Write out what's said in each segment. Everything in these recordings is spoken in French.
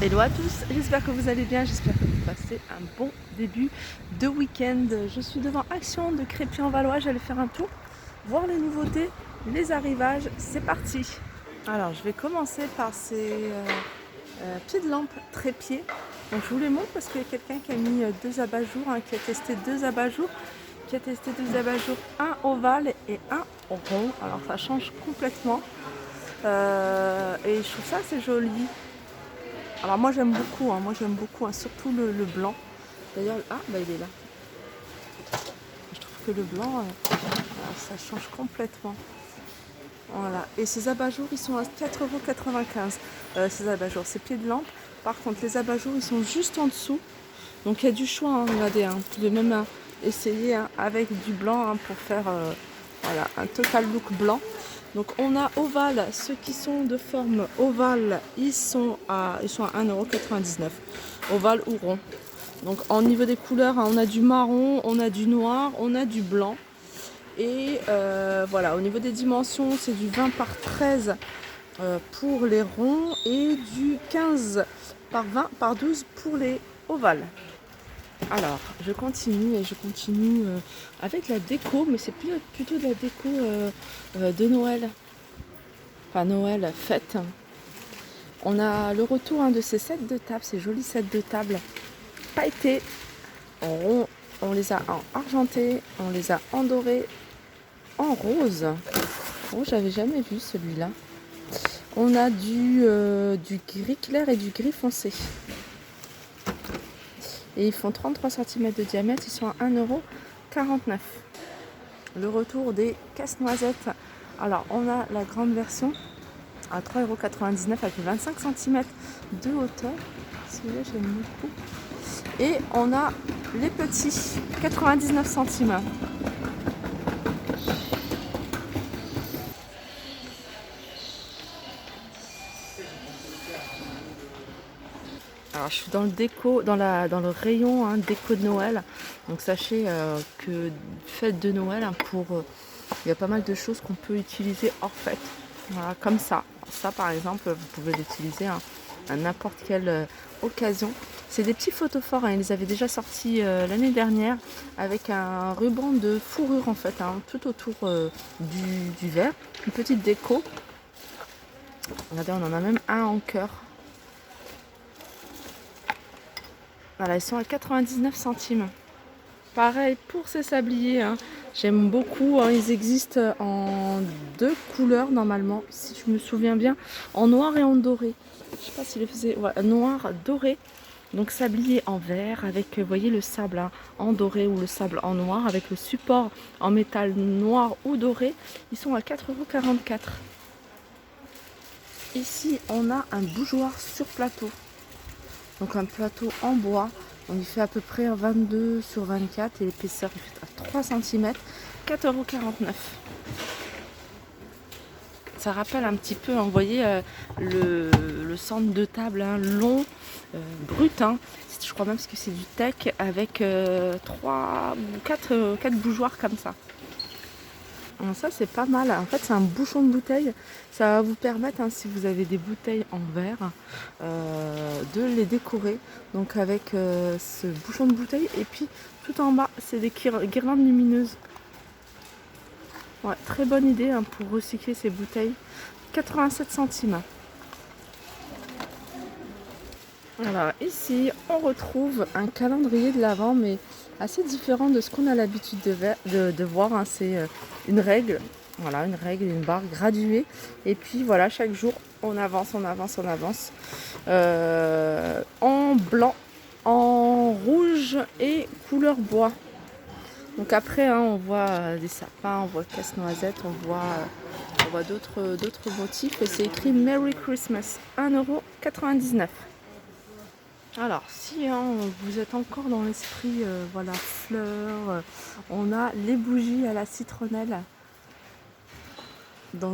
Hello à tous, j'espère que vous allez bien, j'espère que vous passez un bon début de week-end. Je suis devant Action de Crépy-en-Valois, j'allais faire un tour, voir les nouveautés, les arrivages, c'est parti. Alors je vais commencer par ces pieds de lampe trépieds. Donc je vous les montre parce qu'il y a quelqu'un qui a mis deux abat-jours, qui a testé deux abat-jours, un ovale et un rond. Alors ça change complètement et je trouve ça assez joli. Alors moi j'aime beaucoup, surtout le blanc. D'ailleurs, il est là. Je trouve que le blanc, ça change complètement. Voilà. Et ces abat-jours, ils sont à 4,95 €. Ces abat-jours, ces pieds de lampe. Par contre, les abat-jours, ils sont juste en dessous. Donc il y a du choix, regardez. Vous pouvez même essayer avec du blanc pour faire un total look blanc. Donc on a ovale, ceux qui sont de forme ovale, ils sont à 1,99 €, ovale ou rond. Donc au niveau des couleurs, on a du marron, on a du noir, on a du blanc. Et voilà, au niveau des dimensions, c'est du 20 par 13 pour les ronds et du 15 par 20 par 12 pour les ovales. Alors, je continue avec la déco, mais c'est plutôt de la déco de Noël. Enfin, Noël, fête. On a le retour de ces sets de table, ces jolis sets de table pailletés. On les a en argenté, on les a en doré, en rose. Oh, j'avais jamais vu celui-là. On a du gris clair et du gris foncé. Et ils font 33 cm de diamètre, ils sont à 1,49 €. Le retour des casse-noisettes. Alors, on a la grande version à 3,99 € avec 25 cm de hauteur. Celui-là, j'aime beaucoup. Et on a les petits, 99 centimes. Alors je suis dans le déco, dans le rayon déco de Noël. Donc sachez que fête de Noël, il y a pas mal de choses qu'on peut utiliser hors fête. Voilà, comme ça. Ça par exemple, vous pouvez l'utiliser à n'importe quelle occasion. C'est des petits photophores, ils les avaient déjà sortis l'année dernière avec un ruban de fourrure en fait, tout autour du verre. Une petite déco. Regardez, on en a même un en cœur. Voilà, ils sont à 99 centimes. Pareil pour ces sabliers, j'aime beaucoup. Ils existent en deux couleurs normalement, si je me souviens bien, en noir et en doré. Je sais pas s'il les faisait. Ouais, noir, doré. Donc sablier en vert avec, vous voyez, le sable en doré ou le sable en noir avec le support en métal noir ou doré. Ils sont à 4,44 €. Ici, on a un bougeoir sur plateau. Donc un plateau en bois, donc il fait à peu près 22 sur 24 et l'épaisseur il fait à 3 cm, 4,49 €. Ça rappelle un petit peu, vous voyez, le centre de table long, brut, je crois même que c'est du tech avec 3 ou 4 bougeoirs comme ça. Alors ça c'est pas mal, en fait c'est un bouchon de bouteille, ça va vous permettre si vous avez des bouteilles en verre de les décorer, donc avec ce bouchon de bouteille, et puis tout en bas c'est des guirlandes lumineuses. Ouais, très bonne idée pour recycler ces bouteilles. 87 centimes. Alors ici on retrouve un calendrier de l'Avent, mais assez différent de ce qu'on a l'habitude de voir. C'est une règle, voilà, une barre graduée. Et puis voilà, chaque jour on avance. En blanc, en rouge et couleur bois. Donc après on voit des sapins, on voit casse-noisette, on voit d'autres motifs. Et c'est écrit Merry Christmas, 1,99 €. Alors, si vous êtes encore dans l'esprit fleurs, on a les bougies à la citronnelle dans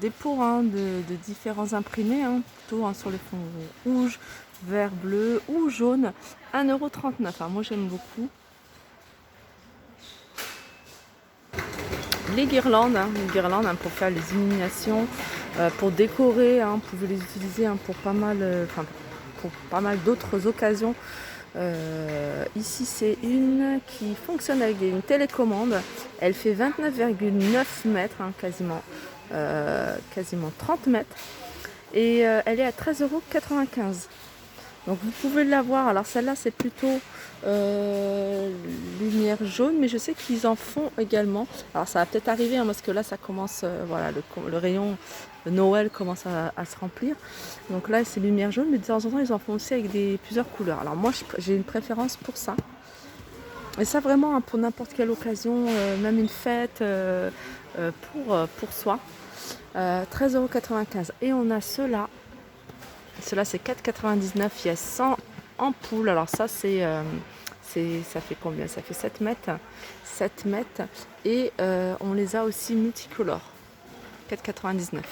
des pots de différents imprimés, plutôt sur le fond rouge, vert, bleu ou jaune, 1,39 €. Moi j'aime beaucoup. Les guirlandes, pour faire les illuminations, pour décorer, vous pouvez les utiliser pour pas mal, pour pas mal d'autres occasions. Ici c'est une qui fonctionne avec une télécommande. Elle fait 29,9 mètres, hein, quasiment 30 mètres. Et elle est à 13,95 €. Donc vous pouvez l'avoir. Alors celle-là c'est plutôt lumière jaune, mais je sais qu'ils en font également. Alors ça va peut-être arriver, hein, parce que là ça commence, voilà, le rayon de Noël commence à se remplir. Donc là c'est lumière jaune, mais de temps en temps ils en font aussi avec plusieurs couleurs. Alors moi j'ai une préférence pour ça. Et ça vraiment, hein, pour n'importe quelle occasion, même une fête, pour soi. 13,95 €. Et on a ceux-là. Cela c'est 4,99 €. Il y a 100 ampoules. Alors ça ça fait combien? Ça fait 7 mètres. 7 mètres. Et on les a aussi multicolores. 4,99 €.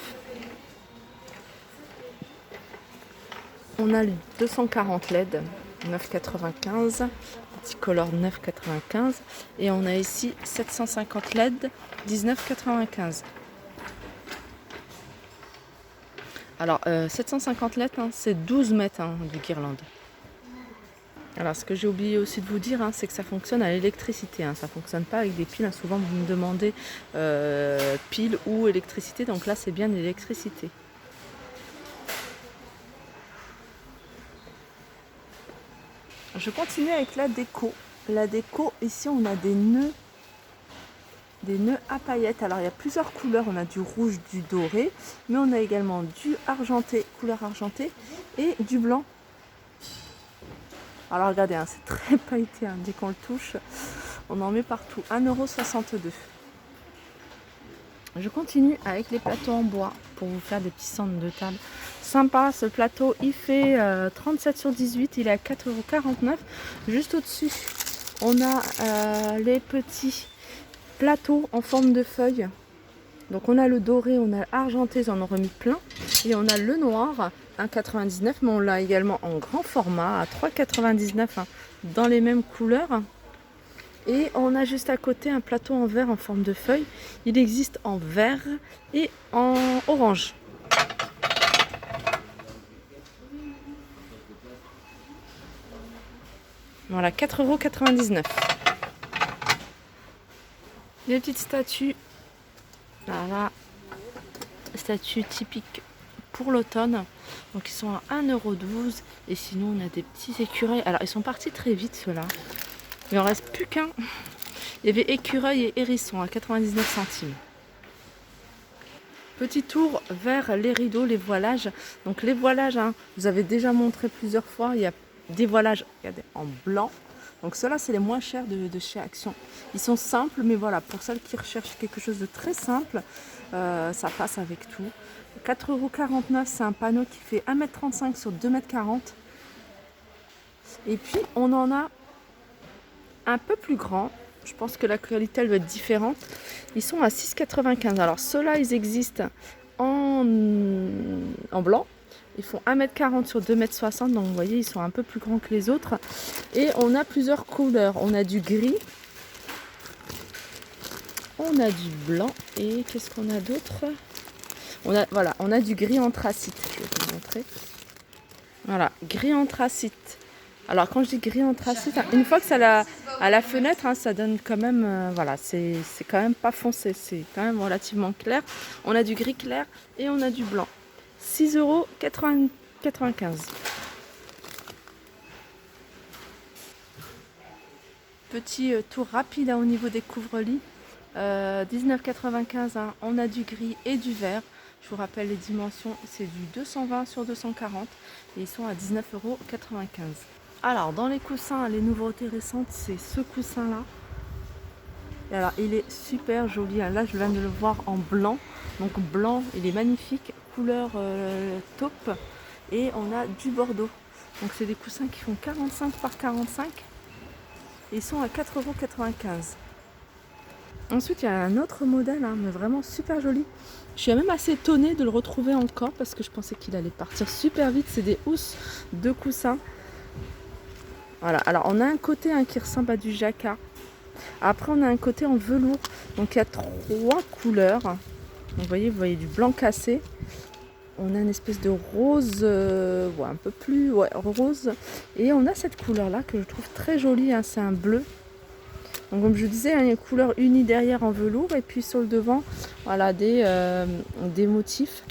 On a le 240 LED. 9,95 €. Multicolore 9,95 €. Et on a ici 750 LED. 19,95 €. Alors, 750 LED, hein, c'est 12 mètres, hein, de guirlande. Alors, ce que j'ai oublié aussi de vous dire, hein, c'est que ça fonctionne à l'électricité. Hein, ça ne fonctionne pas avec des piles. Hein. Souvent, vous me demandez piles ou électricité. Donc là, c'est bien l'électricité. Je continue avec la déco. La déco, ici, on a des nœuds à paillettes. Alors il y a plusieurs couleurs, on a du rouge, du doré, mais on a également du argenté, couleur argentée, et du blanc. Alors regardez, hein, c'est très pailleté, hein, dès qu'on le touche, on en met partout. 1,62 €. Je continue avec les plateaux en bois pour vous faire des petits centres de table. Sympa, ce plateau, il fait 37 sur 18, il est à 4,49 €. Juste au-dessus, on a les petits plateau en forme de feuille. Donc on a le doré, on a l'argenté, j'en ai remis plein. Et on a le noir, 1,99 €, mais on l'a également en grand format, à 3,99 €, hein, dans les mêmes couleurs. Et on a juste à côté un plateau en verre en forme de feuille. Il existe en vert et en orange. Voilà, 4,99 €. Des petites statues, voilà, statues typiques pour l'automne, donc ils sont à 1,12 €. Et sinon on a des petits écureuils. Alors ils sont partis très vite ceux-là, il en reste plus qu'un. Il y avait écureuil et hérisson à 99 centimes. Petit tour vers les rideaux, les voilages. Donc les voilages, hein, vous avez déjà montré plusieurs fois, il y a des voilages, regardez, en blanc. Donc ceux-là, c'est les moins chers de chez Action. Ils sont simples, mais voilà, pour celles qui recherchent quelque chose de très simple, ça passe avec tout. 4,49 €, c'est un panneau qui fait 1,35 m sur 2,40 m. Et puis, on en a un peu plus grand. Je pense que la qualité, elle va être différente. Ils sont à 6,95 €. Alors ceux-là, ils existent en blanc. Ils font 1,40 m sur 2,60 m. Donc vous voyez, ils sont un peu plus grands que les autres. Et on a plusieurs couleurs. On a du gris. On a du blanc. Et qu'est-ce qu'on a d'autre? On a du gris anthracite. Je vais vous montrer. Voilà, gris anthracite. Alors quand je dis gris anthracite, une fois que ça à la fenêtre, hein, ça donne quand même, voilà, c'est quand même pas foncé, c'est quand même relativement clair. On a du gris clair et on a du blanc. 6,95 €. Petit tour rapide, hein, au niveau des couvre-lits. 19,95 €, hein, on a du gris et du vert. Je vous rappelle les dimensions, c'est du 220 sur 240 et ils sont à 19,95 €. Alors dans les coussins, les nouveautés récentes, c'est ce coussin là. Et alors il est super joli, hein. Là je viens de le voir en blanc. Donc blanc, il est magnifique, couleur taupe. Et on a du bordeaux. Donc c'est des coussins qui font 45 par 45. Et ils sont à 4,95 €. Ensuite, il y a un autre modèle, hein, mais vraiment super joli. Je suis même assez étonnée de le retrouver encore parce que je pensais qu'il allait partir super vite. C'est des housses de coussins. Voilà, alors on a un côté, hein, qui ressemble à du jacquard. Après, on a un côté en velours. Donc il y a 3 couleurs. Donc, vous voyez du blanc cassé. On a une espèce de rose, ouais, un peu plus rose. Et on a cette couleur-là que je trouve très jolie, hein, c'est un bleu. Donc comme je disais, hein, il y a une couleur unie derrière en velours. Et puis sur le devant, voilà, des motifs.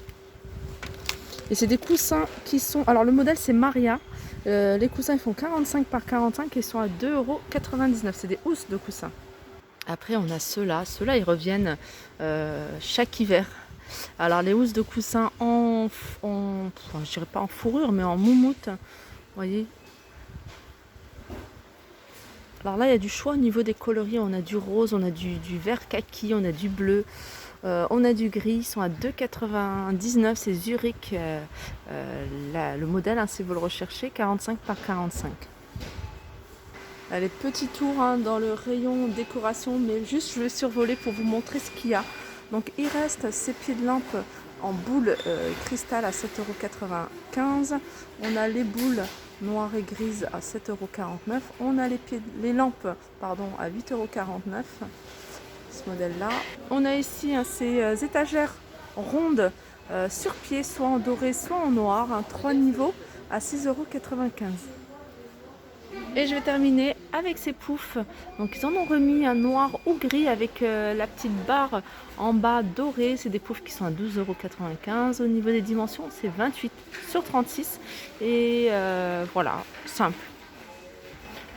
Et c'est des coussins qui sont... Alors le modèle c'est Maria. Les coussins ils font 45 par 45 et ils sont à 2,99 €. C'est des housses de coussins. Après on a ceux-là. Ceux-là ils reviennent chaque hiver. Alors les housses de coussins je dirais pas en fourrure, mais en moumoute. Vous voyez. Alors là il y a du choix au niveau des coloris. On a du rose, on a du vert kaki, on a du bleu, on a du gris. Ils sont à 2,99 €. C'est Zurich, le modèle, hein, si vous le recherchez, 45 par 45. Les petits tours, hein, dans le rayon décoration, mais juste je vais survoler pour vous montrer ce qu'il y a. Donc il reste ces pieds de lampe en boule cristal à 7,95 €. On a les boules noires et grises à 7,49 €. On a les lampes à 8,49 €. Ce modèle-là. On a ici, hein, ces étagères rondes sur pied, soit en doré, soit en noir, hein, 3 niveaux à 6,95 €. Et je vais terminer avec ces poufs. Donc ils en ont remis un noir ou gris avec la petite barre en bas dorée. C'est des poufs qui sont à 12,95 €. Au niveau des dimensions, c'est 28 sur 36. Et voilà, simple.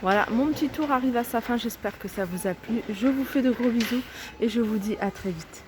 Voilà, mon petit tour arrive à sa fin. J'espère que ça vous a plu. Je vous fais de gros bisous et je vous dis à très vite.